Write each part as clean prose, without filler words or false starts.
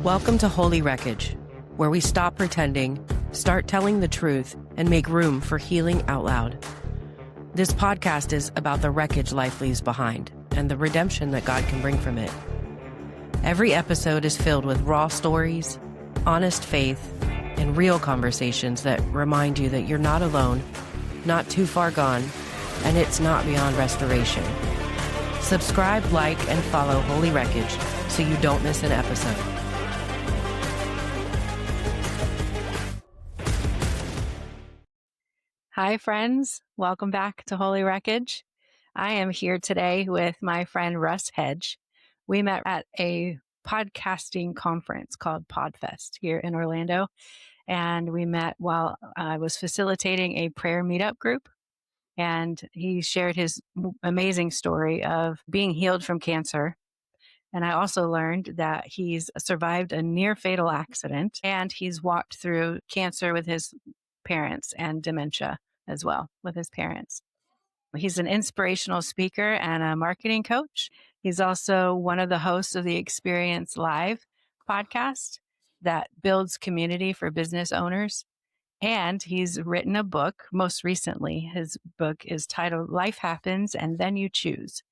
Welcome to Holy Wreckage, where we stop pretending, start telling the truth, and make room for healing out loud. This podcast is about the wreckage life leaves behind and the redemption that God can bring from it. Every episode is filled with raw stories, honest faith, and real conversations that remind you that you're not alone, not too far gone, and it's not beyond restoration. Subscribe, like, and follow Holy Wreckage so you don't miss an episode. Hi, friends. Welcome back to Holy Wreckage. I am here today with my friend Russ Hedge. We met at a podcasting conference called PodFest here in Orlando, and we met while I was facilitating a prayer meetup group. And he shared his amazing story of being healed from cancer. And I also learned that he's survived a near fatal accident and he's walked through cancer with his parents and dementia as well with his parents. He's an inspirational speaker and a marketing coach. He's also one of the hosts of the Experience Live podcast that builds community for business owners. And he's written a book. Most recently, his book is titled Life Happens and Then You Choose.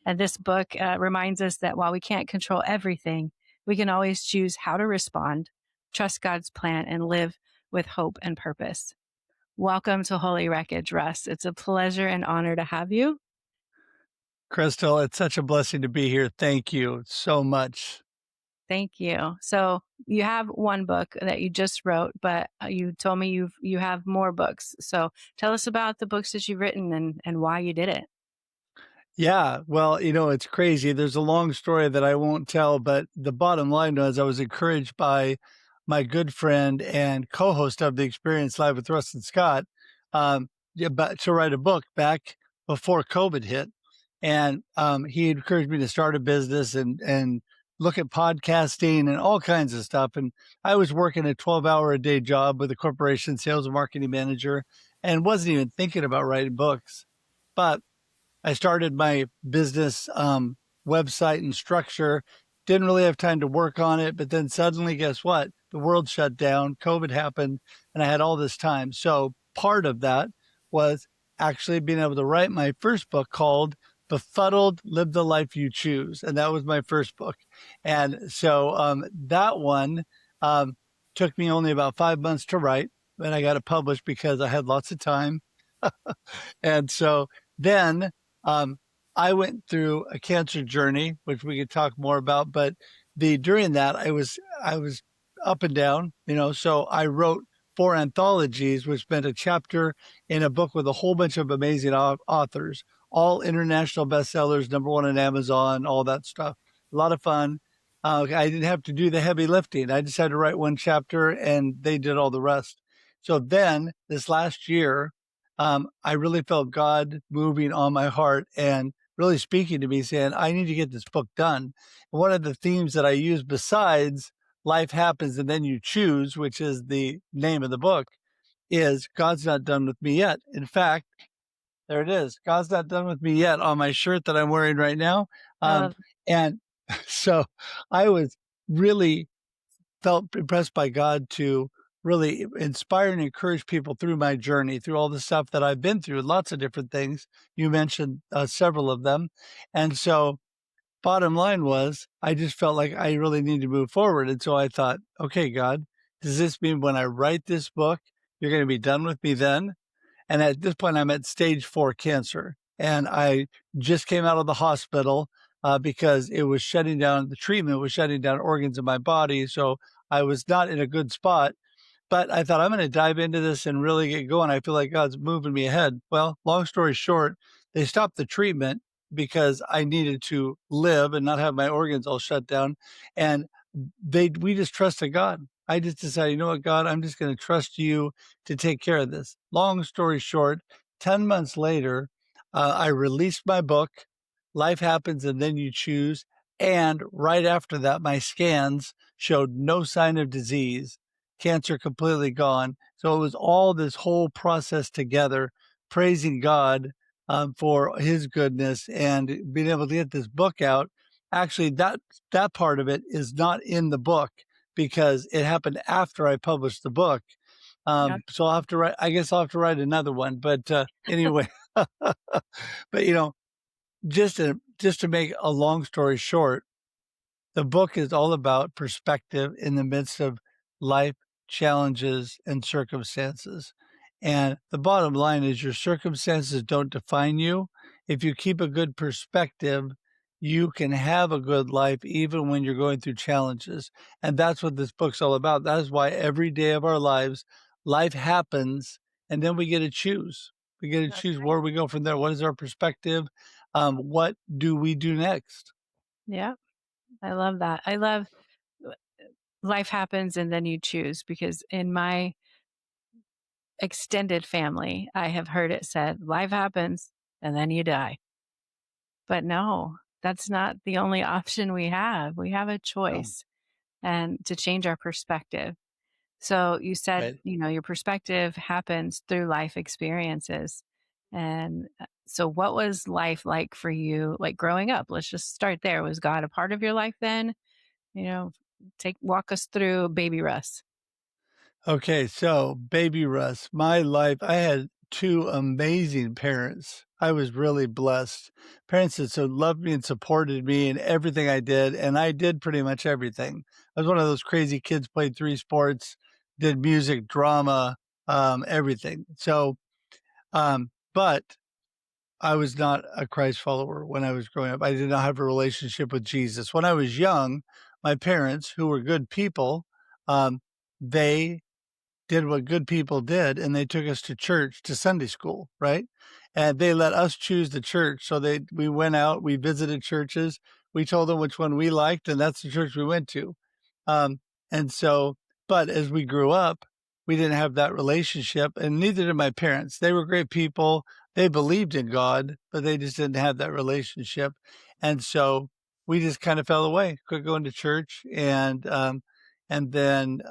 And this book reminds us that while we can't control everything, we can always choose how to respond, trust God's plan, and live with hope and purpose. Welcome to Holy Wreckage, Russ. It's a pleasure and honor to have you. Crystal, it's such a blessing to be here. Thank you so much. Thank you. So you have one book that you just wrote, but you told me you have more books. So tell us about the books that you've written and why you did it. Yeah, well, it's crazy. There's a long story that I won't tell, but the bottom line was I was encouraged by my good friend and co-host of the Experience Live with Russ and Scott to write a book back before COVID hit. And he encouraged me to start a business and look at podcasting and all kinds of stuff. And I was working a 12-hour-a-day job with a corporation, sales and marketing manager, and wasn't even thinking about writing books. But I started my business website and structure, didn't really have time to work on it. But then suddenly, guess what? The world shut down, COVID happened, and I had all this time. So part of that was actually being able to write my first book called Befuddled, Live the Life You Choose. And that was my first book. And so that one took me only about 5 months to write, and I got it published because I had lots of time. And so then I went through a cancer journey, which we could talk more about. But during that, I was up and down, so I wrote 4 anthologies, which meant a chapter in a book with a whole bunch of amazing authors, all international bestsellers, #1 on Amazon, all that stuff. A lot of fun. I didn't have to do the heavy lifting. I just had to write one chapter and they did all the rest. So then this last year, I really felt God moving on my heart and really speaking to me saying, I need to get this book done. And one of the themes that I use besides Life Happens and Then You Choose, which is the name of the book, is God's not done with me yet. In fact, there it is. God's not done with me yet on my shirt that I'm wearing right now. And so I was really felt impressed by God to really inspire and encourage people through my journey, through all the stuff that I've been through, lots of different things. You mentioned several of them. And so bottom line was, I just felt like I really need to move forward. And so I thought, okay, God, does this mean when I write this book, you're going to be done with me then? And at this point, I'm at stage 4 cancer. And I just came out of the hospital because it was shutting down, the treatment was shutting down organs in my body. So I was not in a good spot. But I thought, I'm going to dive into this and really get going. I feel like God's moving me ahead. Well, long story short, they stopped the treatment because I needed to live and not have my organs all shut down. And we just trusted God. I just decided, you know what, God, I'm just going to trust you to take care of this. Long story short, 10 months later, I released my book, Life Happens and Then You Choose. And right after that, my scans showed no sign of disease, cancer completely gone. So it was all this whole process together, praising God for his goodness and being able to get this book out. Actually, that part of it is not in the book. because it happened after I published the book. Yep. So I'll have to write, I guess I'll have to write another one. But anyway, but just to make a long story short, the book is all about perspective in the midst of life challenges and circumstances. And the bottom line is your circumstances don't define you. If you keep a good perspective, you can have a good life even when you're going through challenges. And that's what this book's all about. That is why every day of our lives, life happens, and then we get to choose. We get to That's choose right. where we go from there. What is our perspective? What do we do next? Yeah. I love that. I love life happens and then you choose because in my extended family, I have heard it said, life happens and then you die. But no, that's not the only option we have. We have a Oh, choice and to change our perspective. So you said, right. your perspective happens through life experiences. And so what was life like for you, like growing up? Let's just start there. Was God a part of your life then? You know, walk us through baby Russ. Okay, so baby Russ, my life, I had two amazing parents. I was really blessed. Parents that so loved me and supported me in everything I did, and I did pretty much everything. I was one of those crazy kids, played three sports, did music, drama, everything. But I was not a Christ follower when I was growing up. I did not have a relationship with Jesus. When I was young, my parents, who were good people, they did what good people did, and they took us to church, to Sunday school, right? And they let us choose the church. So we went out, we visited churches, we told them which one we liked, and that's the church we went to. Um, and so, but as we grew up, we didn't have that relationship, and neither did my parents. They were great people. They believed in God, but they just didn't have that relationship. And so we just kind of fell away, quit going to church. And then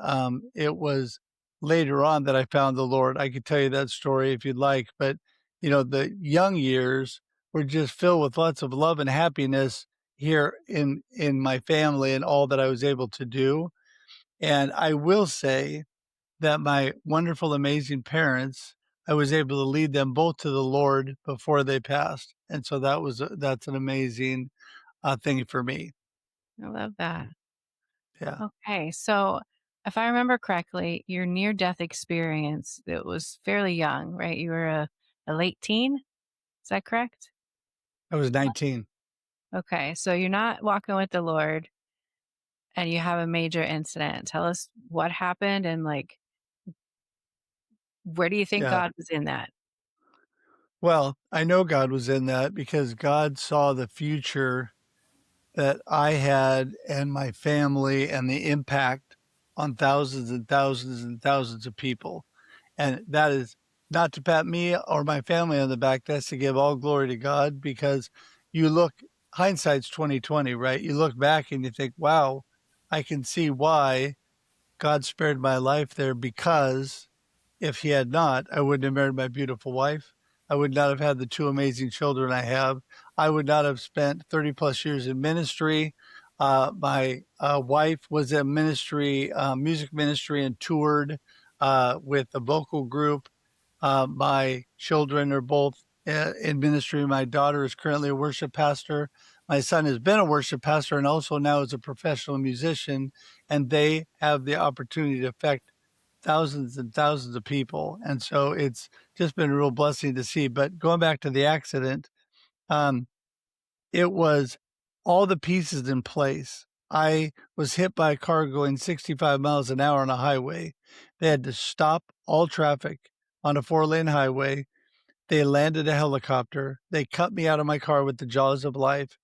it was later on that I found the Lord. I could tell you that story if you'd like, but the young years were just filled with lots of love and happiness here in my family and all that I was able to do. And I will say that my wonderful, amazing parents, I was able to lead them both to the Lord before they passed. And so that's an amazing thing for me. I love that. Yeah. Okay. So if I remember correctly, your near death experience, it was fairly young, right? You were a late teen. Is that correct? I was 19. Okay. So you're not walking with the Lord and you have a major incident. Tell us what happened and like, where do you think Yeah. God was in that? Well, I know God was in that because God saw the future that I had and my family and the impact on thousands and thousands and thousands of people. And that is not to pat me or my family on the back. That's to give all glory to God because you look, hindsight's 2020, right? You look back and you think, wow, I can see why God spared my life there because if he had not, I wouldn't have married my beautiful wife. I would not have had the two amazing children I have. I would not have spent 30 plus years in ministry. My wife was in ministry, music ministry, and toured with a vocal group. My children are both in ministry. My daughter is currently a worship pastor. My son has been a worship pastor and also now is a professional musician, and they have the opportunity to affect thousands and thousands of people. And so it's just been a real blessing to see. But going back to the accident, um, it was all the pieces in place. I was hit by a car going 65 miles an hour on a highway. They had to stop all traffic on a 4-lane highway. They landed a helicopter. They cut me out of my car with the jaws of life.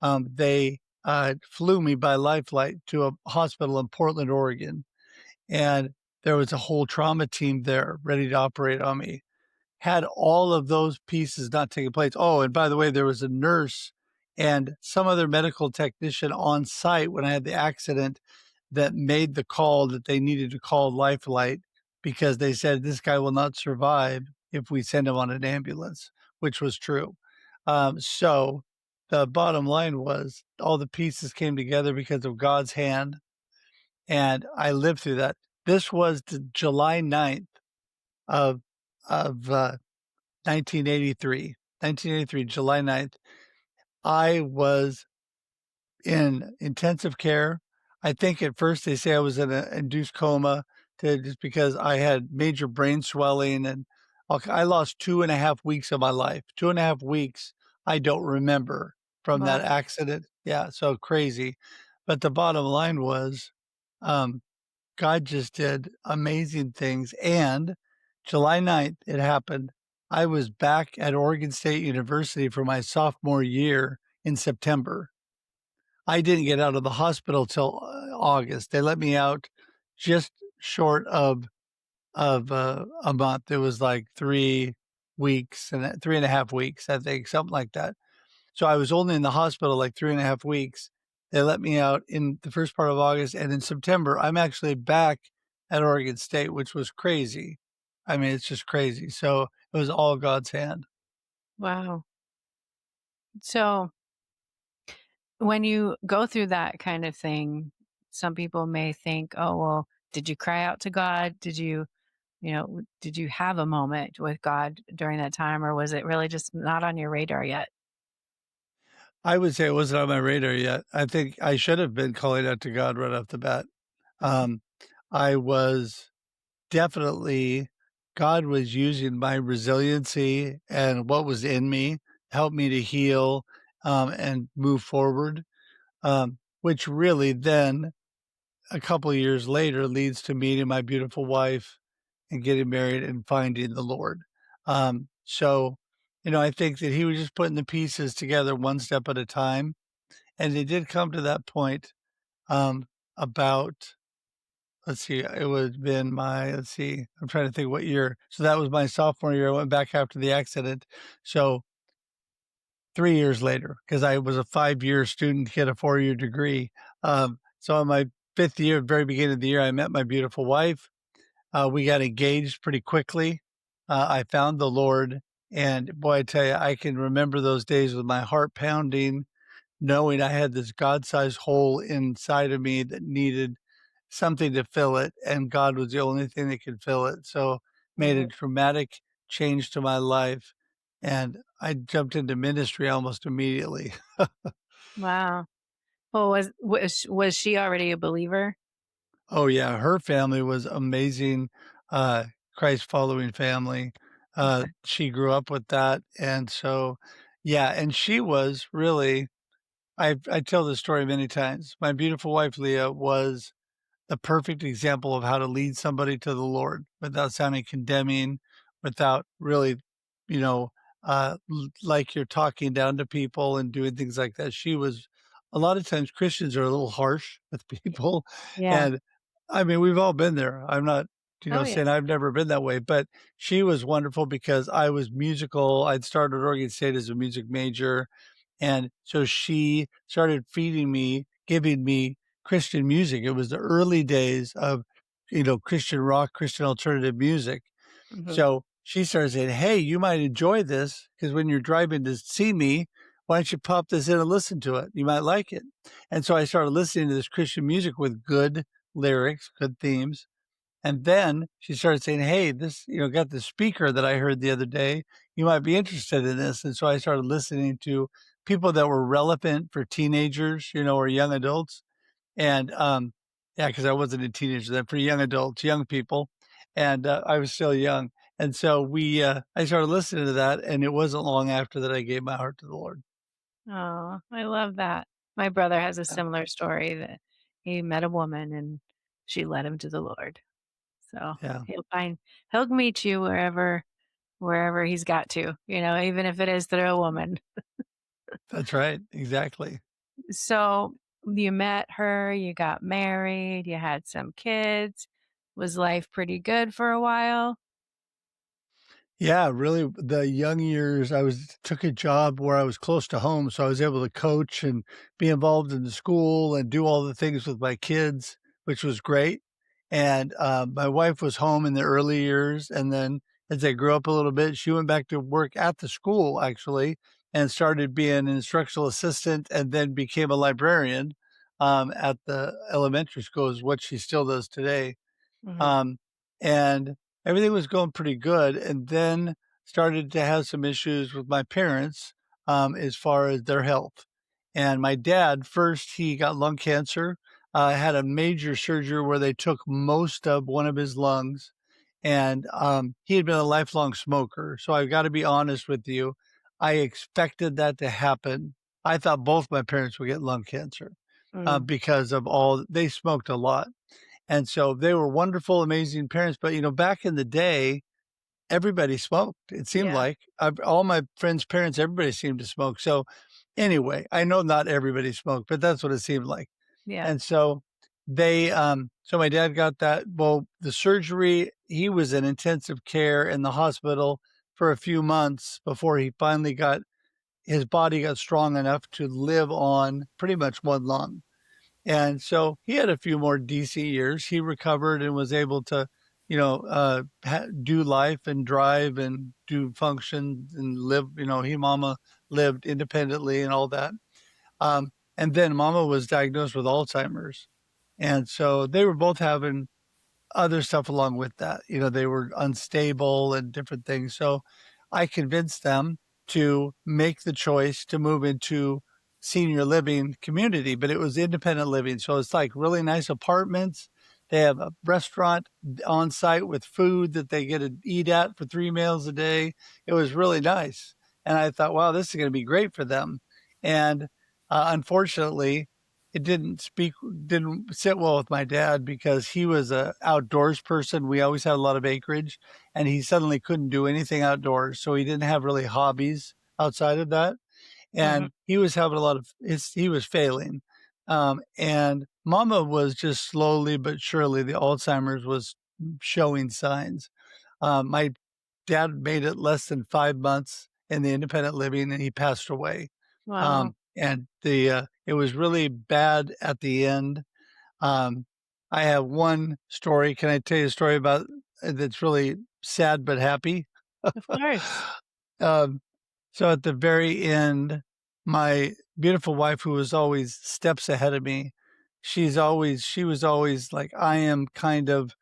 They flew me by life flight to a hospital in Portland, Oregon. And there was a whole trauma team there ready to operate on me. Had all of those pieces not taken place. Oh, and by the way, there was a nurse and some other medical technician on site when I had the accident that made the call that they needed to call Lifelight because they said this guy will not survive if we send him on an ambulance, which was true. So the bottom line was all the pieces came together because of God's hand. and I lived through that. This was the July 9th of of, 1983. 1983, July 9th. I was in intensive care. I think at first they say I was in an induced coma just because I had major brain swelling and I lost 2.5 weeks of my life. 2.5 weeks I don't remember from that Wow. accident. Yeah, so crazy. But the bottom line was, um, God just did amazing things. And July 9th, it happened. I was back at Oregon State University for my sophomore year in September. I didn't get out of the hospital till August. They let me out just short of a month. It was like 3 weeks and 3.5 weeks, I think, something like that. So I was only in the hospital like 3.5 weeks. They let me out in the first part of August, and in September, I'm actually back at Oregon State, which was crazy. I mean, it's just crazy. So it was all God's hand. Wow. So when you go through that kind of thing, some people may think, oh, well, did you cry out to God? Did you have a moment with God during that time, or was it really just not on your radar yet? I would say it wasn't on my radar yet. I think I should have been calling out to God right off the bat. Mhm. Um, I was definitely God was using my resiliency and what was in me, help me to heal, and move forward, which really then a couple of years later leads to meeting my beautiful wife and getting married and finding the Lord. So, I think that he was just putting the pieces together one step at a time. And it did come to that point, about let's see, it would have been let's see, I'm trying to think what year. So that was my sophomore year. I went back after the accident. So 3 years later, because I was a 5-year student, get a 4-year degree. So on my fifth year, very beginning of the year, I met my beautiful wife. We got engaged pretty quickly. I found the Lord. And boy, I tell you, I can remember those days with my heart pounding, knowing I had this God-sized hole inside of me that needed something to fill it, and God was the only thing that could fill it. So made a Mhm. dramatic change to my life, and I jumped into ministry almost immediately. Wow. Well, was she already a believer? Oh yeah, her family was amazing, Christ following family. Okay. She grew up with that, and so yeah, and she was really I tell this story many times. My beautiful wife Leah was the perfect example of how to lead somebody to the Lord without sounding condemning, without really, you know, like you're talking down to people and doing things like that. She was a lot of times Christians are a little harsh with people. Yeah. And I mean, we've all been there. I'm not, Oh, yeah. saying I've never been that way, but she was wonderful because I was musical. I'd started at Oregon State as a music major. And so she started feeding me, giving me Christian music. It was the early days of, Christian rock, Christian alternative music. Mhm. So she started saying, "Hey, you might enjoy this because when you're driving to see me, why don't you pop this in and listen to it? You might like it." And so I started listening to this Christian music with good lyrics, good themes. And then she started saying, "Hey, this, got the speaker that I heard the other day. You might be interested in this." And so I started listening to people that were relevant for teenagers, or young adults. And yeah, because I wasn't a teenager then, for young adults, young people, and I was still young. And so I started listening to that, and it wasn't long after that I gave my heart to the Lord. Oh, I love that. My brother has a Yeah, similar story that he met a woman and she led him to the Lord. So yeah, he'll meet you wherever he's got to, even if it is through a woman. that's right, exactly. So you met her, you got married, you had some kids. Was life pretty good for a while? Yeah, really, the young years, I took a job where I was close to home, so I was able to coach and be involved in the school and do all the things with my kids, which was great. And my wife was home in the early years, and then as they grew up a little bit, she went back to work at the school actually, and started being an instructional assistant, and then became a librarian. at the elementary school is what she still does today. Mhm. Um, and everything was going pretty good, and then started to have some issues with my parents, as far as their health. And my dad, first, he got lung cancer, had a major surgery where they took most of one of his lungs, and he had been a lifelong smoker. So I've got to be honest with you, I expected that to happen. I thought both my parents would get lung cancer Mm. because of all they smoked a lot. And so they were wonderful, amazing parents. But, back in the day, everybody smoked. It seemed Yeah. like all my friends' parents, everybody seemed to smoke. So anyway, I know not everybody smoked, but that's what it seemed like. Yeah. And so so my dad got that. Well, the surgery, he was in intensive care in the hospital for a few months before he finally his body got strong enough to live on pretty much one lung. And so he had a few more DC years. He recovered and was able to, do life and drive and do functions and live. He mama lived independently and all that. And then mama was diagnosed with Alzheimer's. And so they were both having other stuff along with that. They were unstable and different things. So I convinced them to make the choice to move into senior living community, but it was independent living. So it's like really nice apartments. They have a restaurant on site with food that they get to eat at for 3 meals a day. It was really nice. And I thought, wow, this is going to be great for them. And unfortunately, it didn't sit well with my dad because he was a outdoors person. We always had a lot of acreage, and he suddenly couldn't do anything outdoors, so he didn't have really hobbies outside of that. Mhm. And he was having a lot of he was failing. And mama was just slowly but surely, the Alzheimer's was showing signs. My dad made it less than 5 months in the independent living, and he passed away. Wow. And it was really bad at the end. Um, I have one story. Can I tell you a story about that's really sad but happy? Of course. Um, so at the very end, my beautiful wife, who was always steps ahead of me, she was always like, I am kind of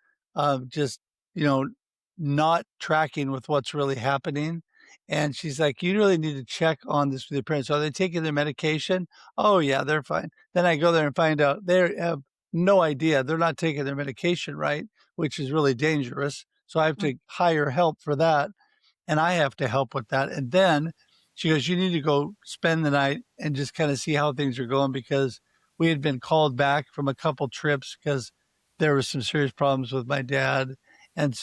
just, you know, not tracking with what's really happening. And she's like, you really need to check on this with your parents. Are they taking their medication? Oh, yeah, they're fine. Then I go there and find out they have no idea. They're not taking their medication right, which is really dangerous. So I have Mm. to hire help for that, and I have to help with that. And then she goes, you need to go spend the night and just kind of see how things are going, because we had been called back from a couple trips because there was some serious problems with my dad. And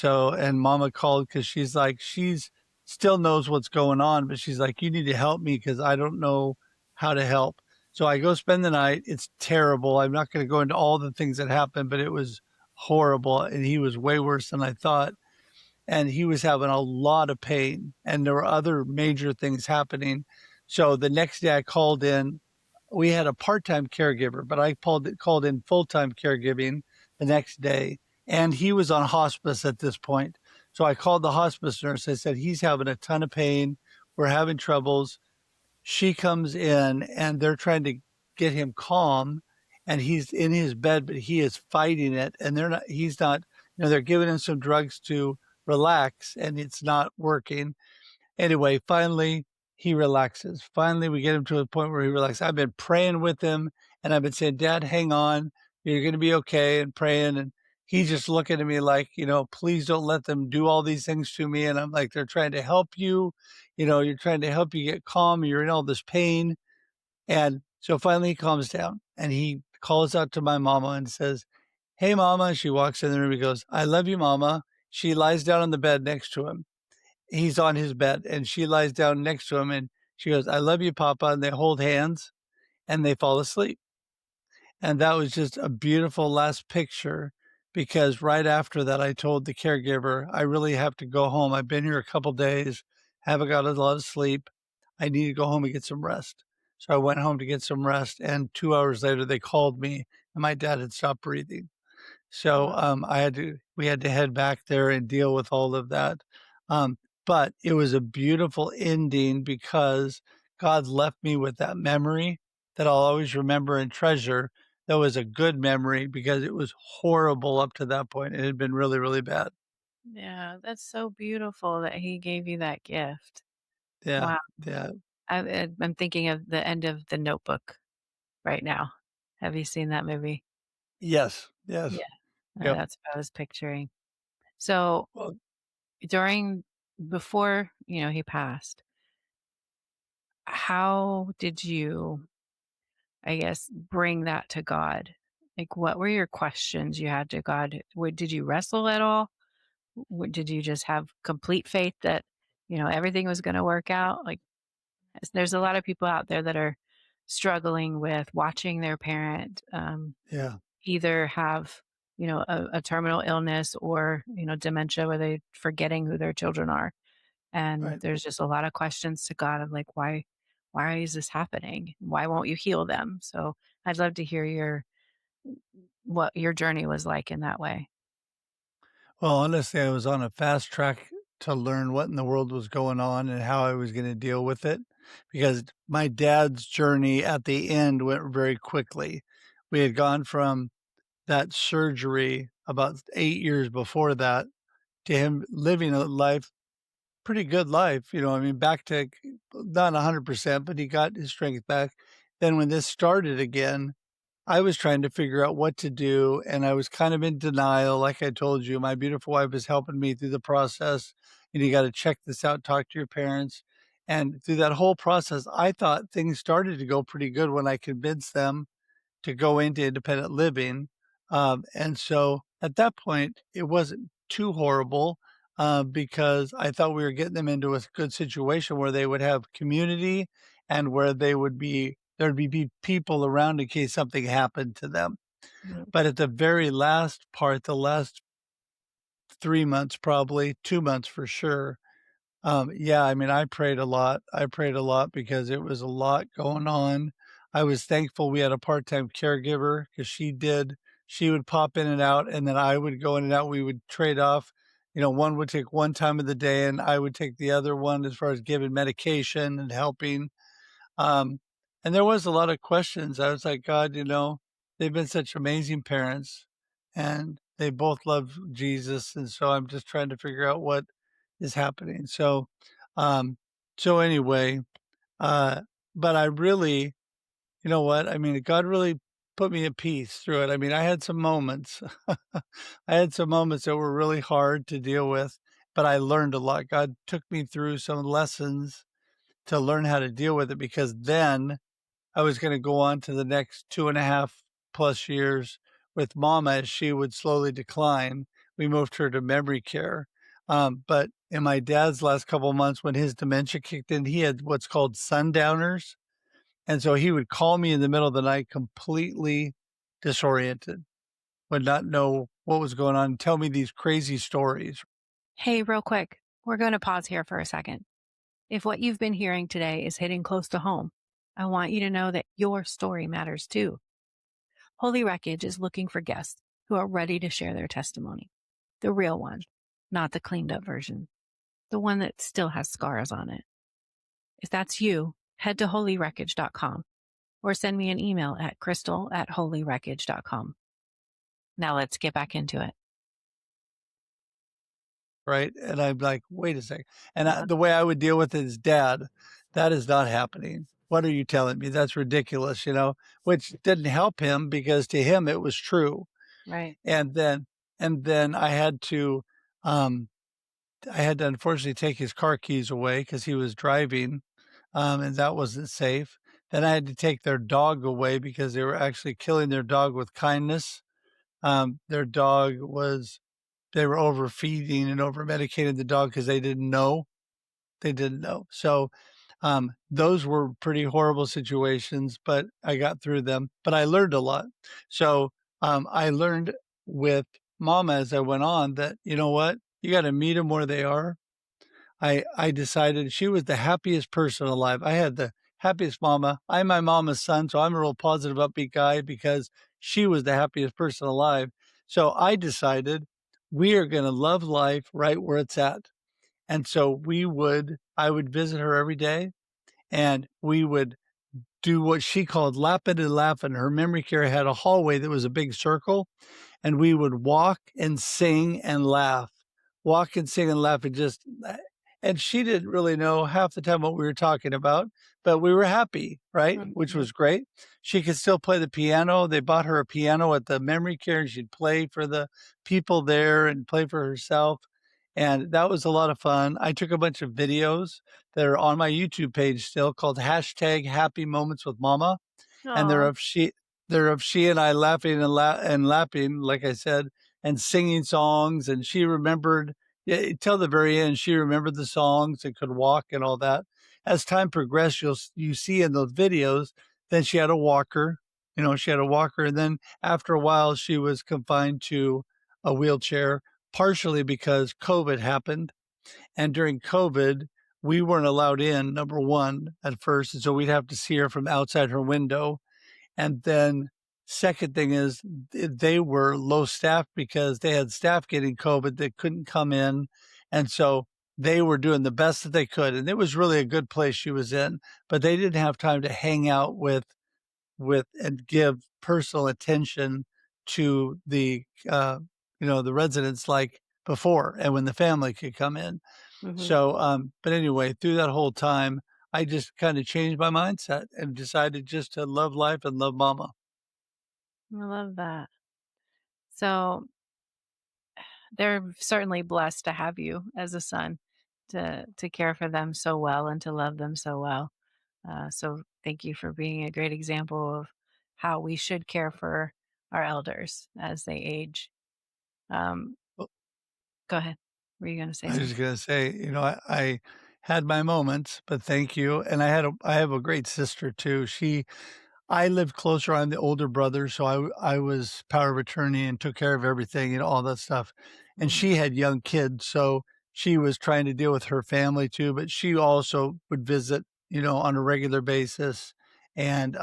mama called because she's still knows what's going on, but she's like, you need to help me because I don't know how to help. So I go spend the night. It's terrible. I'm not going to go into all the things that happened, but it was horrible. And he was way worse than I thought, and he was having a lot of pain, and there were other major things happening. So the next day I called in. We had a part-time caregiver, but I called in full-time caregiving the next day, and he was on hospice at this point. So I called the hospice nurse. I said, he's having a ton of pain. We're having troubles. She comes in, and they're trying to get him calm, and he's in his bed, but he is fighting it, and he's not, they're giving him some drugs to relax, and it's not working. Anyway, finally he relaxes. Finally, we get him to a point where he relaxes. I've been praying with him, and I've been saying, Dad, hang on, you're going to be okay, and praying. And he's just looking at me like, please don't let them do all these things to me. And I'm like, they're trying to help you. You're trying to help you get calm. You're in all this pain. And so finally he calms down, and he calls out to my mama and says, hey, mama. She walks in the room. He goes, I love you, mama. She lies down on the bed next to him. He's on his bed, and she lies down next to him, and she goes, I love you, papa. And they hold hands, and they fall asleep. And that was just a beautiful last picture, because right after that, I told the caregiver, I really have to go home. I've been here a couple days, haven't got a lot of sleep. I need to go home and get some rest. So I went home to get some rest, and 2 hours later, they called me, and my dad had stopped breathing. So Wow. we had to head back there and deal with all of that. Um, but it was a beautiful ending because God left me with that memory that I'll always remember and treasure, that was a good memory because it was horrible up to that point. It had been really, really bad. Yeah, that's so beautiful that he gave you that gift. Yeah, Wow. yeah. I'm thinking of the end of The Notebook right now. Have you seen that movie? Yes, Yeah, yes. Yep. that's what I was picturing. So, Well, during before, he passed, how did you, I guess, bring that to God? Like, what were your questions you had to God? Did you wrestle at all? Did you just have complete faith that, everything was gonna work out? Like, there's a lot of people out there that are struggling with watching their parent, yeah, either have, a terminal illness or, dementia where they're forgetting who their children are. And right. there's just a lot of questions to God of like, why is this happening? Why won't you heal them? So I'd love to hear what your journey was like in that way. Well, honestly, I was on a fast track to learn what in the world was going on and how I was gonna deal with it, because my dad's journey at the end went very quickly. We had gone from that surgery about 8 years before that to him living a life pretty good life, I mean, back to not 100%, but he got his strength back. Then when this started again, I was trying to figure out what to do, and I was kind of in denial, like I told you. My beautiful wife was helping me through the process, and you gotta check this out, talk to your parents, and through that whole process, I thought things started to go pretty good when I convinced them to go into independent living. And so at that point, it wasn't too horrible because I thought we were getting them into a good situation where they would have community and where there'd be people around in case something happened to them. Mm. But at the very last part, the last 3 months, probably 2 months for sure, yeah, I mean, I prayed a lot. I prayed a lot because it was a lot going on. I was thankful we had a part-time caregiver because she would pop in and out, and then I would go in and out. We would trade off. One would take one time of the day, and I would take the other one as far as giving medication and helping. Um, and there was a lot of questions. I was like, God, they've been such amazing parents and they both love Jesus. And so I'm just trying to figure out what is happening. Um, so anyway, uh, but I really, you know what? I mean, God really put me at peace through it. I mean, I had some moments, I had some moments that were really hard to deal with, but I learned a lot. God took me through some lessons to learn how to deal with it because then I was gonna go on to the next 2.5 plus years with mama as she would slowly decline. We moved her to memory care. But in my dad's last couple of months when his dementia kicked in, he had what's called sundowners. And so he would call me in the middle of the night completely disoriented, would not know what was going on, and tell me these crazy stories. Hey, real quick, we're going to pause here for a second. If what you've been hearing today is hitting close to home, I want you to know that your story matters too. Holy Wreckage is looking for guests who are ready to share their testimony. The real one, not the cleaned up version, the one that still has scars on it. If that's you, head to holywreckage.com or send me an email at crystal@holywreckage.com. Now let's get back into it. Right? And I'm like, "Wait a second." And Uh-huh. the way I would deal with it is, "Dad, that is not happening. What are you telling me? That's ridiculous," which didn't help him because to him it was true. Right. And then um, I had to unfortunately take his car keys away because he was driving, and that wasn't safe. Then I had to take their dog away because they were actually killing their dog with kindness. Their dog was they were overfeeding and over-medicating the dog because they didn't know. They didn't know. So, those were pretty horrible situations, but I got through them, but I learned a lot. So, I learned with mama as I went on that, you know what? You gotta meet them where they are. I decided she was the happiest person alive. I had the happiest mama. I'm my mama's son, so I'm a real positive, upbeat guy because she was the happiest person alive. So I decided we are gonna love life right where it's at. And so I would visit her every day and we would do what she called lappin' and laughin'. Her memory care had a hallway that was a big circle, and we would walk and sing and laugh, walk and sing and laugh, and just and she didn't really know half the time what we were talking about, but we were happy, right? Which Mhm. was great. She could still play the piano. They bought her a piano at the memory care, and she'd play for the people there and play for herself. And that was a lot of fun. I took a bunch of videos that are on my YouTube page still called hashtag Happy Moments with Mama, and Aw. they're of she and I laughing and laughing, like I said, and singing songs. And she remembered, yeah, till the very end. She remembered the songs and could walk and all that. As time progressed, you see in those videos. Then she had a walker. She had a walker, and then after a while, she was confined to a wheelchair, partially because COVID happened. And during COVID, we weren't allowed in, number one, at first. And so we'd have to see her from outside her window. And then second thing is they were low staffed because they had staff getting COVID that couldn't come in. And so they were doing the best that they could. And it was really a good place she was in, but they didn't have time to hang out with and give personal attention to the residents like before and when the family could come in. Mhm. So, but anyway, through that whole time, I just kind of changed my mindset and decided just to love life and love mama. I love that. So they're certainly blessed to have you as a son to care for them so well and to love them so well. So thank you for being a great example of how we should care for our elders as they age. Um, Well, Go ahead. Were you going to say I was something? just gonna say, I had my moments, but thank you. And I have a great sister too. I lived closer. I'm the older brother, so I was power of attorney and took care of everything, all that stuff. And Mhm. she had young kids, so she was trying to deal with her family too, but she also would visit, on a regular basis. And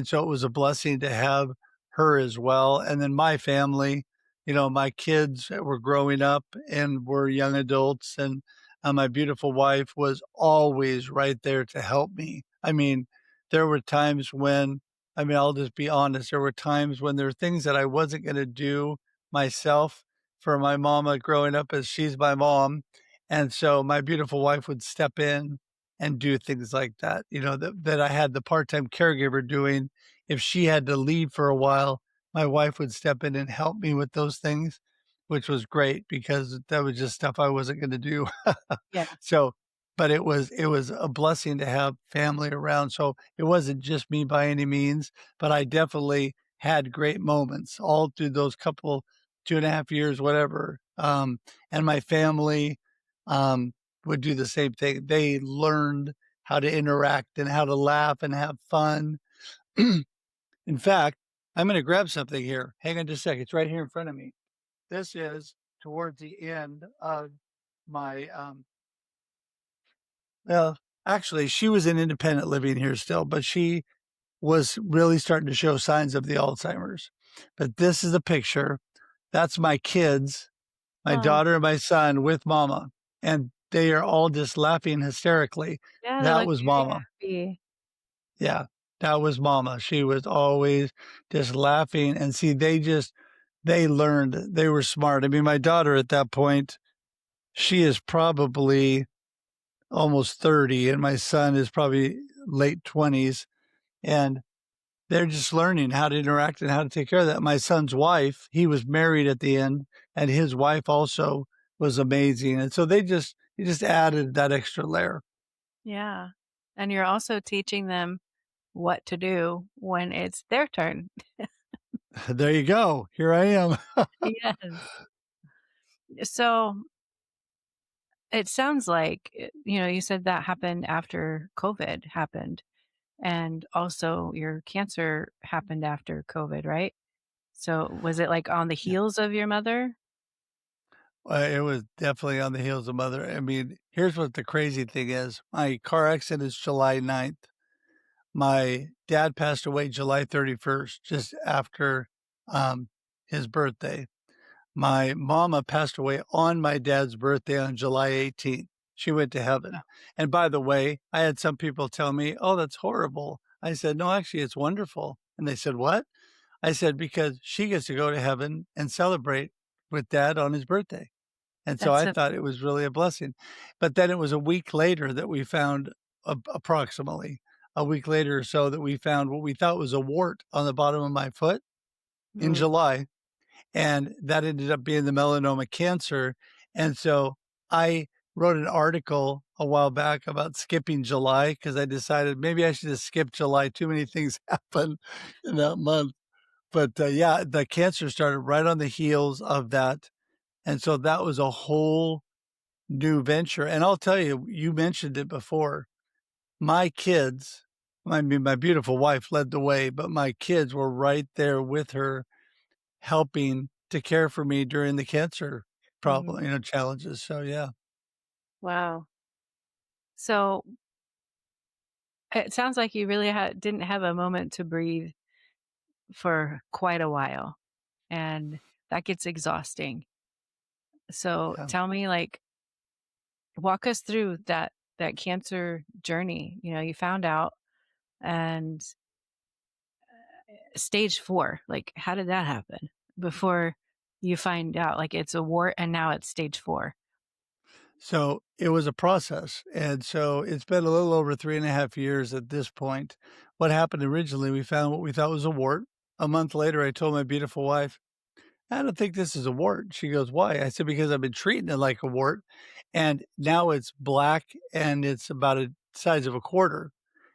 so it was a blessing to have her as well. And then my family, my kids were growing up and were young adults, and my beautiful wife was always right there to help me. I mean, there were times when I'll just be honest. There were times when there were things that I wasn't going to do myself for my mama growing up, as she's my mom. And so my beautiful wife would step in and do things like that, that I had the part time caregiver doing. If she had to leave for a while, my wife would step in and help me with those things, which was great because that was just stuff I wasn't going to do. Yeah. So, but it was a blessing to have family around. So it wasn't just me by any means, but I definitely had great moments all through those couple 2.5 years, whatever. And my family would do the same thing. They learned how to interact and how to laugh and have fun. In fact, I'm going to grab something here. Hang on just a second. It's right here in front of me. This is towards the end of my well, actually, she was in independent living here still, but she was really starting to show signs of the Alzheimer's. But this is a picture. That's my kids, my Oh, daughter and my son with mama, and they are all just laughing hysterically. yeah, they That look was very mama. happy. Yeah, that was mama. She was always just laughing. And see, they learned, they were smart. I mean, my daughter at that point, she is probably almost 30, and my son is probably late 20s. And they're just learning how to interact and how to take care of that. My son's wife, he was married at the end, and his wife also was amazing. And so he just added that extra layer. Yeah. And you're also teaching them what to do when it's their turn. There you go. Here I am. Yes. So it sounds like, you said that happened after COVID happened, and also your cancer happened after COVID, right? So was it like on the Yeah. heels of your mother? It was definitely on the heels of mother. I mean, here's what the crazy thing is. My car accident is July 9th. My dad passed away July 31st, just after his birthday. My mama passed away on my dad's birthday on July 18th. She went to heaven. And by the way, I had some people tell me, "Oh, that's horrible." I said, no, actually, it's wonderful. And they said, what? I said, because she gets to go to heaven and celebrate with dad on his birthday. And so That's I a thought it was really a blessing. But then it was a week later that we found, approximately a week later or so, that we found what we thought was a wart on the bottom of my foot in mm, July. And that ended up being the melanoma cancer. And so I wrote an article a while back about skipping July because I decided maybe I should just skip July. Too many things happen in that month. But yeah, the cancer started right on the heels of that. And so that was a whole new venture. And I'll tell you, you mentioned it before. My kids, I mean, my beautiful wife led the way, but my kids were right there with her, helping to care for me during the cancer mhm. problem, challenges. So yeah. Wow. So it sounds like you really didn't have a moment to breathe for quite a while, and that gets exhausting. So Yeah. tell me, like, walk us through that cancer journey. You found out, and stage 4, like, how did that happen before you find out, like, it's a wart and now it's stage 4? So it was a process. And so it's been a little over 3.5 years at this point. What happened originally, we found what we thought was a wart. A month later, I told my beautiful wife, I don't think this is a wart. She goes, why? I said, because I've been treating it like a wart. And now it's black and it's about a size of a quarter.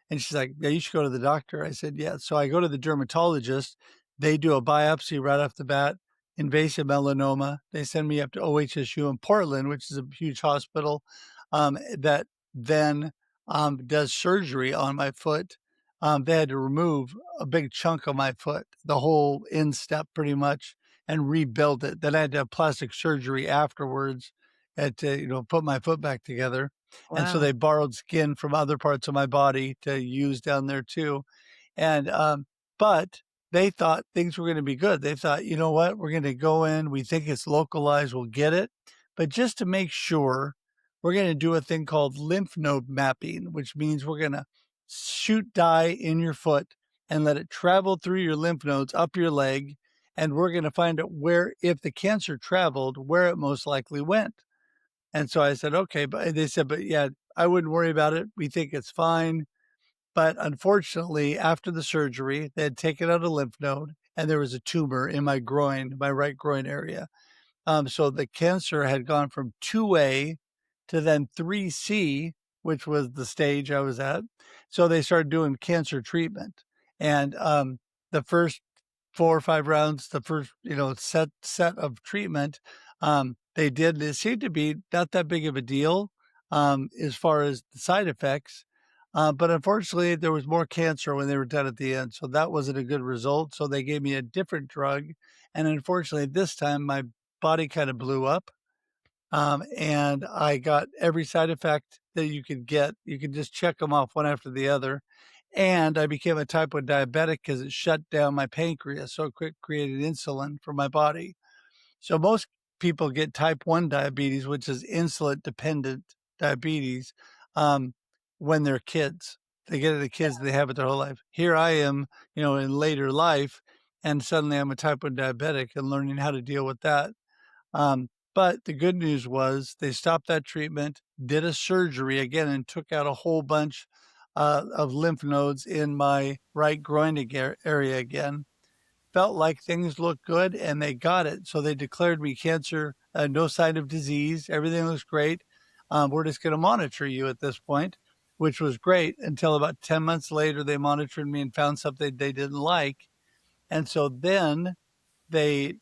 And she's like, yeah, you should go to the doctor. I said, yeah. So I go to the dermatologist. They do a biopsy right off the bat, invasive melanoma. They send me up to OHSU in Portland, which is a huge hospital, that then does surgery on my foot. They had to remove a big chunk of my foot, the whole instep pretty much, and rebuild it. Then I had to have plastic surgery afterwards to, put my foot back together. And so Wow. they borrowed skin from other parts of my body to use down there too. And, but they thought things were going to be good. They thought, you know what, we're going to go in. We think it's localized. We'll get it. But just to make sure, we're going to do a thing called lymph node mapping, which means we're going to shoot dye in your foot and let it travel through your lymph nodes up your leg. And we're going to find out where, if the cancer traveled, where it most likely went. And so I said, okay. But they said, but yeah, I wouldn't worry about it. We think it's fine. But unfortunately, after the surgery, they had taken out a lymph node and there was a tumor in my groin, my right groin area. So the cancer had gone from 2A to then 3C, which was the stage I was at. So they started doing cancer treatment. And the first 4 or 5 rounds, the first, set of treatment, they did. It seemed to be not that big of a deal as far as the side effects. But unfortunately, there was more cancer when they were done at the end. So that wasn't a good result. So they gave me a different drug. And unfortunately, this time my body kind of blew up. And I got every side effect that you could get. You could just check them off one after the other. And I became a type 1 diabetic because it shut down my pancreas. So it created insulin for my body. So most people get type 1 diabetes, which is insulin dependent diabetes, um, when they're kids. They get it as kids, they have it their whole life. Here I am, in later life, and suddenly I'm a type 1 diabetic and learning how to deal with that. But the good news was they stopped that treatment, did a surgery again, and took out a whole bunch of lymph nodes in my right groin area again. Felt like things looked good and they got it. So they declared me cancer, no sign of disease. Everything looks great. We're just going to monitor you at this point, which was great until about 10 months later, they monitored me and found something they didn't like. And so then they,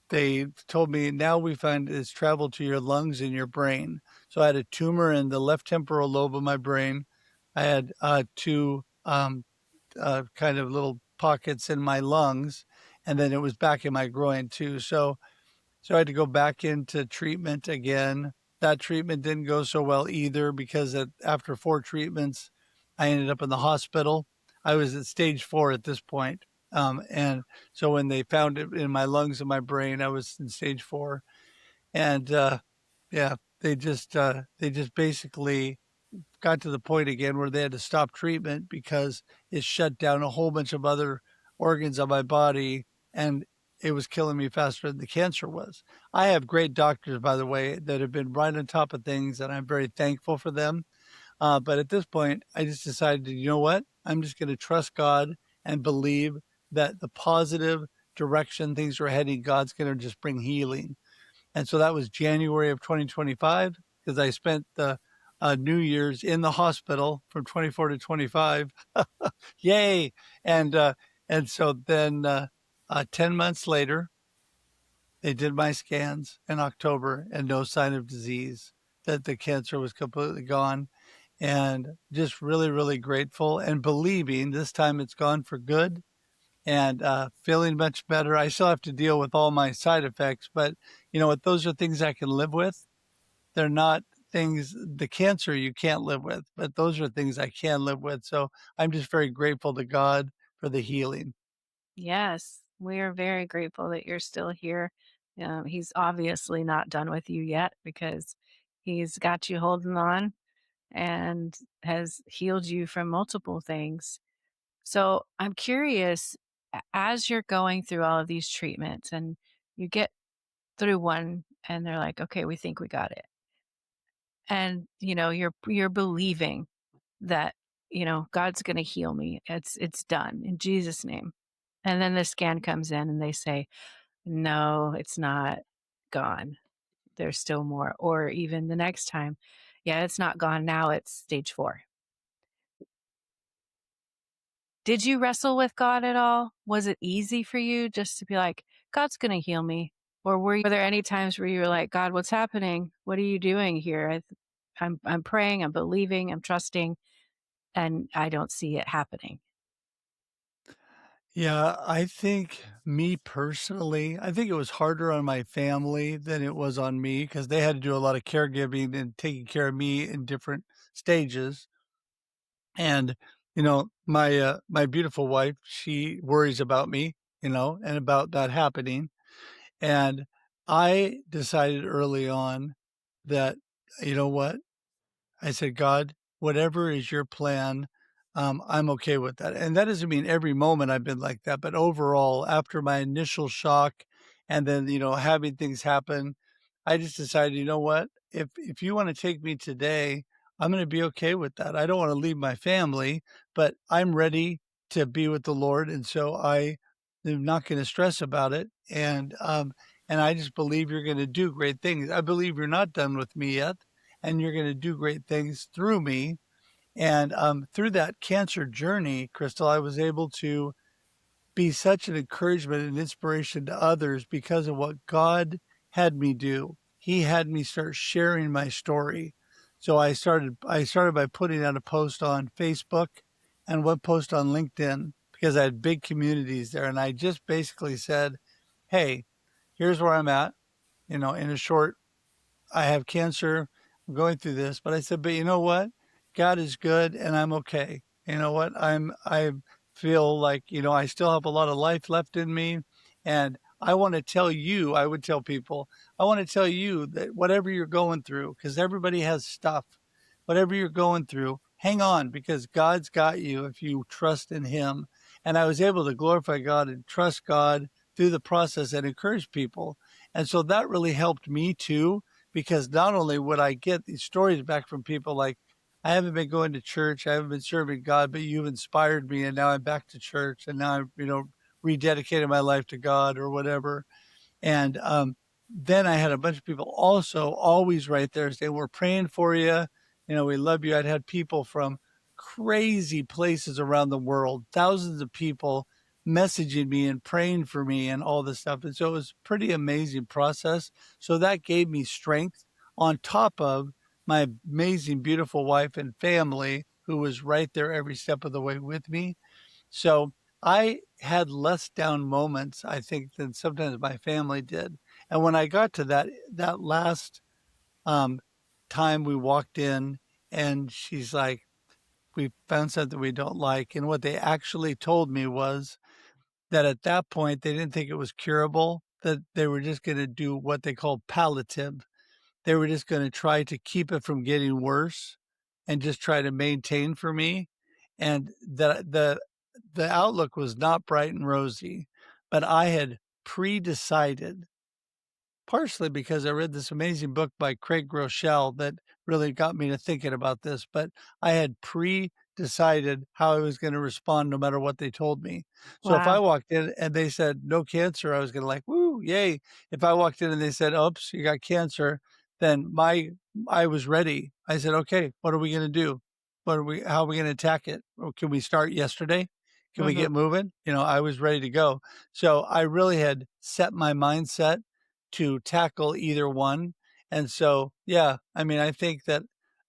they told me, now we find it's traveled to your lungs and your brain. So I had a tumor in the left temporal lobe of my brain. I had two kind of little pockets in my lungs, and then it was back in my groin too. So I had to go back into treatment again. That treatment didn't go so well either because after 4 treatments, I ended up in the hospital. I was at stage 4 at this point. And so when they found it in my lungs and my brain, I was in stage 4. And yeah, they just basically got to the point again where they had to stop treatment because it shut down a whole bunch of other organs of my body, and it was killing me faster than the cancer was. I have great doctors, by the way, that have been right on top of things, and I'm very thankful for them. But at this point, I just decided, you know what? I'm just going to trust God and believe that the positive direction things are heading, God's going to just bring healing. And so that was January of 2025 because I spent the New Year's in the hospital from 24 to 25. Yay! And uh, and so then 10 months later, they did my scans in October and no sign of disease. That the cancer was completely gone, and just really, really grateful and believing this time it's gone for good and feeling much better. I still have to deal with all my side effects, but you know what? Those are things I can live with. They're not things, the cancer you can't live with, but those are things I can live with. So I'm just very grateful to God for the healing. Yes, we are very grateful that you're still here. He's obviously not done with you yet because he's got you holding on and has healed you from multiple things. So I'm curious, as you're going through all of these treatments and you get through one and they're like, okay, we think we got it. And you're believing that, God's gonna heal me. It's done in Jesus' name. And then the scan comes in and they say, no, it's not gone. There's still more. Or even the next time, yeah, it's not gone now, it's stage 4. Did you wrestle with God at all? Was it easy for you just to be like, God's going to heal me? Or were there any times where you were like, God, what's happening? What are you doing here? I'm praying, I'm believing, I'm trusting, and I don't see it happening. Yeah, I think me personally, I think it was harder on my family than it was on me because they had to do a lot of caregiving and taking care of me in different stages. And, my beautiful wife, she worries about me, and about that happening. And I decided early on that, you know what? I said, God, whatever is your plan, I'm okay with that. And that doesn't mean every moment I've been like that, but overall, after my initial shock and then, having things happen, I just decided, you know what? If you want to take me today, I'm going to be okay with that. I don't want to leave my family, but I'm ready to be with the Lord. And so I am not going to stress about it. And I just believe you're going to do great things. I believe you're not done with me yet and you're going to do great things through me. And through that cancer journey, Crystal, I was able to be such an encouragement and inspiration to others because of what God had me do. He had me start sharing my story. So I started by putting out a post on Facebook and one post on LinkedIn because I had big communities there. And I just basically said, hey, here's where I'm at, in a short I have cancer. I'm going through this, but I said, but you know what? God is good and I'm okay. You know what? I feel like, I still have a lot of life left in me. And I want to tell you, I would tell people, I want to tell you that whatever you're going through, because everybody has stuff, whatever you're going through, hang on because God's got you if you trust in Him. And I was able to glorify God and trust God through the process and encourage people. And so that really helped me too because not only would I get these stories back from people like, I haven't been going to church, I haven't been serving God, but you've inspired me, and now I'm back to church, and now I'm, rededicated my life to God or whatever. And then I had a bunch of people also always right there saying, we're praying for you. We love you. I'd had people from crazy places around the world, thousands of people messaging me and praying for me and all this stuff. And so it was a pretty amazing process. So that gave me strength on top of my amazing, beautiful wife and family who was right there every step of the way with me. So I had less down moments, I think, than sometimes my family did. And when I got to that last um, time we walked in, and she's like, "We found something we don't like," and what they actually told me was that at that point they didn't think it was curable. That they were just going to do what they called palliative. They were just going to try to keep it from getting worse and just try to maintain for me. And the outlook was not bright and rosy, but I had pre-decided, partially because I read this amazing book by Craig Groeschel that really got me to thinking about this, but I had pre-decided how I was gonna respond no matter what they told me. So if I Wow. walked in and they said, "No cancer," I was gonna like, "Woo, yay." If I walked in and they said, "Oops, you got cancer," then I was ready. I said, "Okay, what are we gonna do? How are we gonna attack it? Or can we start yesterday? Can we Mhm. get moving?" I was ready to go. So I really had set my mindset to tackle either one. And so, yeah, I mean, I think that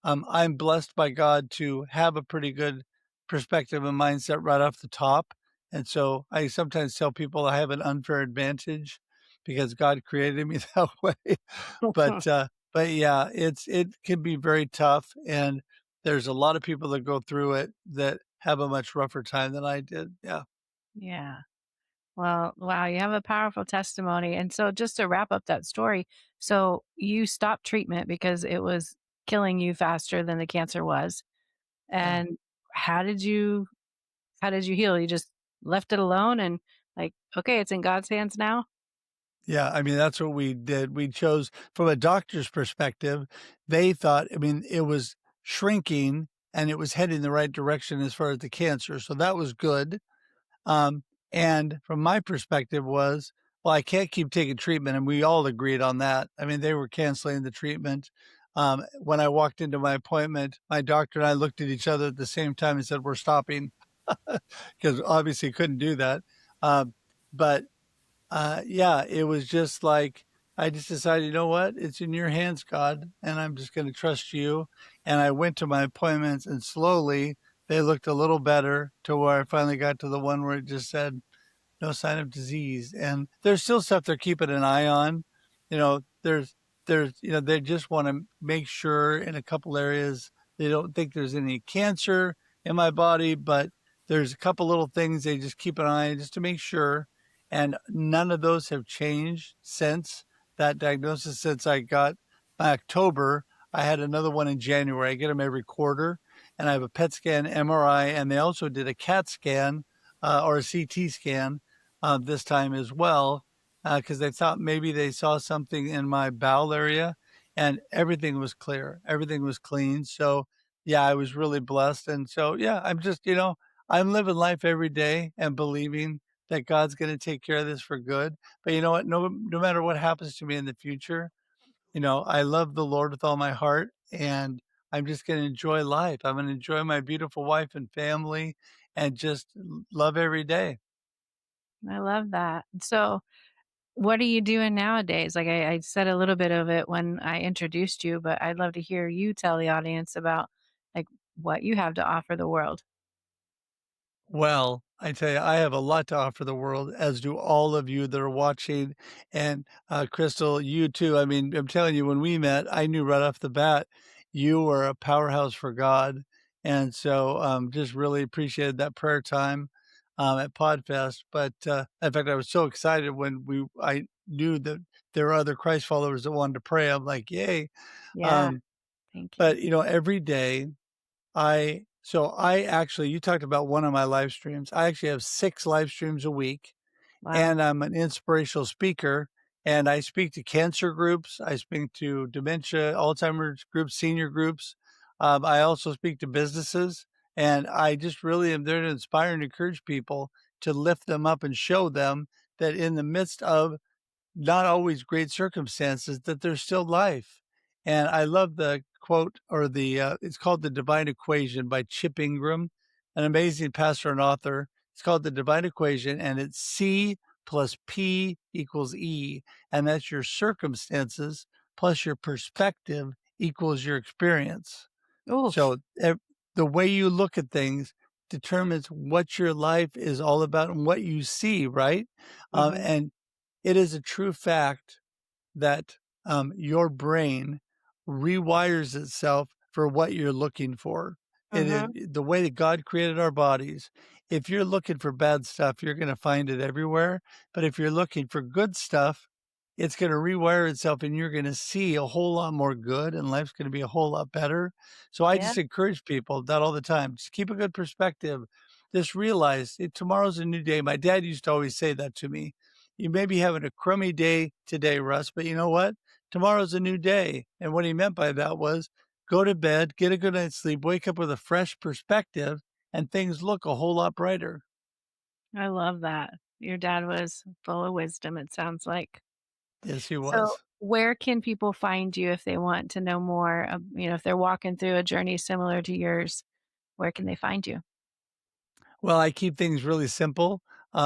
I'm blessed by God to have a pretty good perspective and mindset right off the top. And so I sometimes tell people I have an unfair advantage because God created me that way. But yeah, it can be very tough. And there's a lot of people that go through it that have a much rougher time than I did. Yeah. Yeah. Well, wow, you have a powerful testimony. And so just to wrap up that story, so you stopped treatment because it was killing you faster than the cancer was. Yeah. And how did you how did you heal? You just left it alone and like, okay, it's in God's hands now? Yeah, I mean, that's what we did. We chose from a doctor's perspective, they thought, I mean, it was shrinking and it was heading the right direction as far as the cancer. So that was good. Um, and from my perspective was, well, I can't keep taking treatment. And we all agreed on that. I mean, they were canceling the treatment. When I walked into my appointment, my doctor and I looked at each other at the same time and said, we're stopping because obviously couldn't do that. But yeah, it was just like I just decided, you know what? It's in your hands, God, and I'm just going to trust you. And I went to my appointments, and slowly they looked a little better to where I finally got to the one where it just said, no sign of disease. And there's still stuff they're keeping an eye on. You know, they just want to make sure in a couple areas they don't think there's any cancer in my body, but there's a couple little things they just keep an eye on just to make sure. And none of those have changed since that diagnosis, since I got by October. I had another one in January. I get them every quarter, and I have a PET scan, MRI, and they also did a CAT scan or a CT scan this time as well, because they thought maybe they saw something in my bowel area, and everything was clear, everything was clean. So yeah, I was really blessed, and so yeah, I'm just I'm living life every day and believing that God's going to take care of this for good. But you know what? No matter what happens to me in the future, I love the Lord with all my heart, and I'm just going to enjoy life. I'm going to enjoy my beautiful wife and family, and just love every day. I love that. So what are you doing nowadays? Like I said a little bit of it when I introduced you, but I'd love to hear you tell the audience about like what you have to offer the world. Well, I tell you, I have a lot to offer the world, as do all of you that are watching. And Crystal, you too. I mean, I'm telling you, when we met, I knew right off the bat you were a powerhouse for God. And so just really appreciated that prayer time at Podfest. But in fact, I was so excited when I knew that there were other Christ followers that wanted to pray. I'm like, yay. Yeah, Um, thank you. but, every day I actually you talked about one of my live streams. I actually have 6 live streams a week, Wow. and I'm an inspirational speaker, and I speak to cancer groups, I speak to dementia, Alzheimer's groups, senior groups. I also speak to businesses, and I just really am there to inspire and encourage people to lift them up and show them that in the midst of not always great circumstances, that there's still life. And I love the quote or it's called The Divine Equation by Chip Ingram, an amazing pastor and author. It's called The Divine Equation, and it's C plus P equals E. And that's your circumstances plus your perspective equals your experience. Oof. So the way you look at things determines what your life is all about and what you see, right? Mhm. And it is a true fact that your brain rewires itself for what you're looking for. It is Mhm. the way that God created our bodies. If you're looking for bad stuff, you're going to find it everywhere. But if you're looking for good stuff, it's going to rewire itself and you're going to see a whole lot more good and life's going to be a whole lot better. So I Yeah. just encourage people that all the time. Just keep a good perspective. Just realize tomorrow's a new day. My dad used to always say that to me. You may be having a crummy day today, Russ, but you know what? Tomorrow's a new day. And what he meant by that was go to bed, get a good night's sleep, wake up with a fresh perspective, and things look a whole lot brighter. I love that. Your dad was full of wisdom, it sounds like. Yes, he So, was. where can people find you if they want to know more? If they're walking through a journey similar to yours, where can they find you? Well, I keep things really simple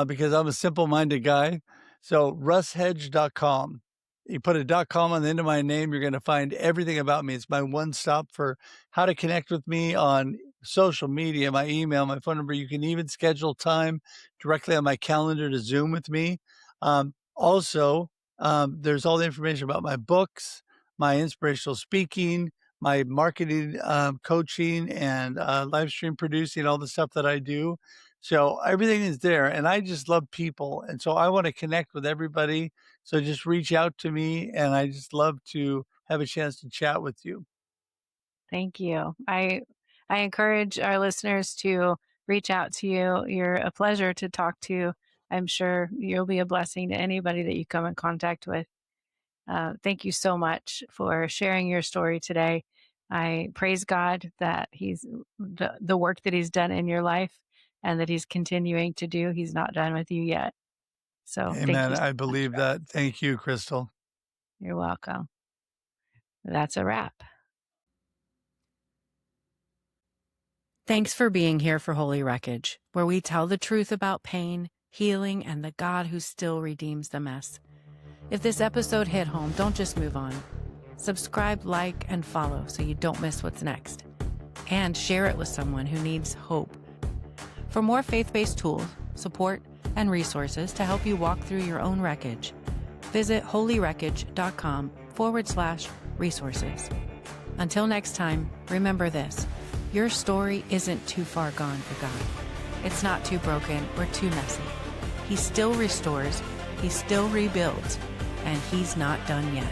because I'm a simple-minded guy. So russhedge.com. You put a .com on the end of my name, you're going to find everything about me. It's my one stop for how to connect with me on social media, my email, my phone number. You can even schedule time directly on my calendar to Zoom with me. There's all the information about my books, my inspirational speaking, my marketing, coaching, and live stream producing, all the stuff that I do. So everything is there, and I just love people, and so I want to connect with everybody. So just reach out to me, and I just love to have a chance to chat with you. Thank you. I encourage our listeners to reach out to you. You're a pleasure to talk to. I'm sure you'll be a blessing to anybody that you come in contact with. Thank you so much for sharing your story today. I praise God that the work that He's done in your life and that He's continuing to do. He's not done with you yet. So thank Amen. you so I much, believe Russ. that. Thank you, Crystal. You're welcome. That's a wrap. Thanks for being here for Holy Wreckage, where we tell the truth about pain, healing, and the God who still redeems the mess. If this episode hit home, don't just move on. Subscribe, like, and follow so you don't miss what's next. And share it with someone who needs hope. For more faith-based tools, support, and resources to help you walk through your own wreckage, visit holywreckage.com/resources. Until next time, remember this: your story isn't too far gone for God. It's not too broken or too messy. He still restores, He still rebuilds, and He's not done yet.